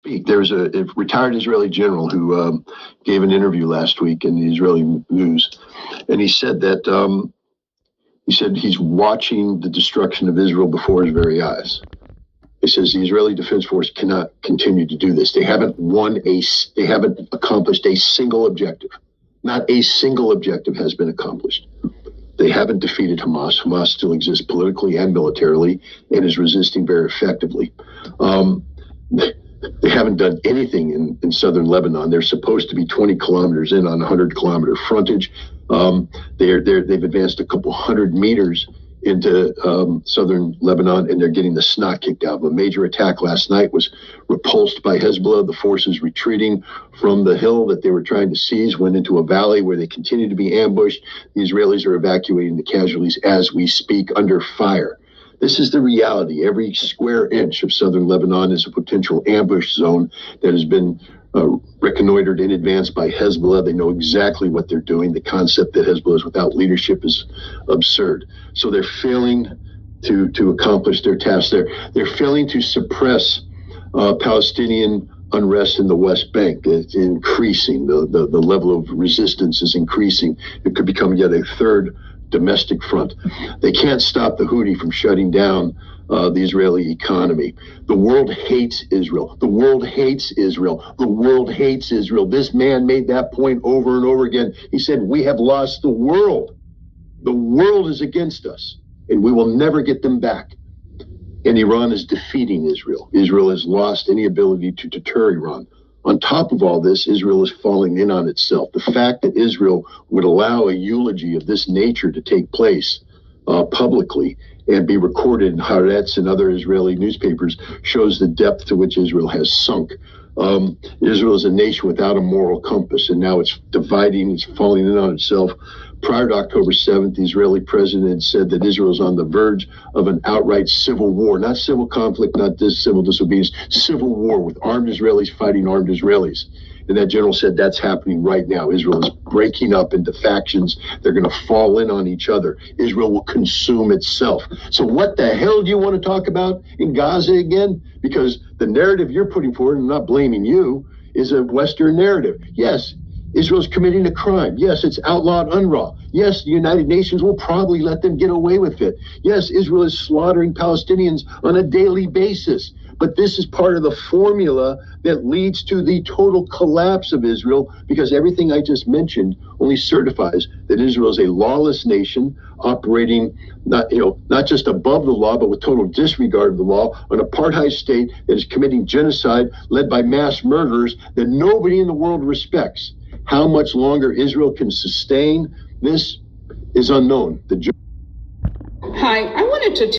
speak. There's a retired Israeli general who gave an interview last week in the Israeli news, and he said that he's watching the destruction of Israel before his very eyes. He says the Israeli Defense Force cannot continue to do this. They haven't accomplished a single objective. Not a single objective has been accomplished. They haven't defeated Hamas. Hamas still exists politically and militarily and is resisting very effectively. They haven't done anything in southern Lebanon. They're supposed to be 20 kilometers in on a 100-kilometer frontage. They've advanced a couple hundred meters into southern Lebanon, and they're getting the snot kicked out of them. A major attack last night was repulsed by Hezbollah. The forces retreating from the hill that they were trying to seize went into a valley where they continue to be ambushed. The Israelis are evacuating the casualties as we speak under fire. This is the reality. Every square inch of southern Lebanon is a potential ambush zone that has been reconnoitered in advance by Hezbollah. They know exactly what they're doing. The concept that Hezbollah is without leadership is absurd. So they're failing to accomplish their task. They're failing to suppress Palestinian unrest in the West Bank. It's increasing. The level of resistance is increasing. It could become yet a third domestic front. They can't stop the Houthi from shutting down the Israeli economy. The world hates Israel. The world hates Israel. The world hates Israel. This man made that point over and over again. He said, we have lost the world. The world is against us, and we will never get them back. And Iran is defeating Israel. Israel has lost any ability to deter Iran. On top of all this, Israel is falling in on itself. The fact that Israel would allow a eulogy of this nature to take place publicly and be recorded in Haaretz and other Israeli newspapers shows the depth to which Israel has sunk. Israel is a nation without a moral compass, and now it's dividing, it's falling in on itself. Prior to October 7th, the Israeli president had said that Israel is on the verge of an outright civil war, not civil conflict, not civil disobedience, civil war with armed Israelis fighting armed Israelis. And that general said that's happening right now. Israel is breaking up into factions. They're going to fall in on each other. Israel will consume itself. So what the hell do you want to talk about in Gaza again? Because the narrative you're putting forward, and I'm not blaming you, is a Western narrative. Yes, Israel's committing a crime. Yes, it's outlawed UNRWA. Yes, the United Nations will probably let them get away with it. Yes, Israel is slaughtering Palestinians on a daily basis. But this is part of the formula that leads to the total collapse of Israel, because everything I just mentioned only certifies that Israel is a lawless nation operating not just above the law, but with total disregard of the law, an apartheid state that is committing genocide led by mass murderers that nobody in the world respects. How much longer Israel can sustain this is unknown. Hi, I wanted to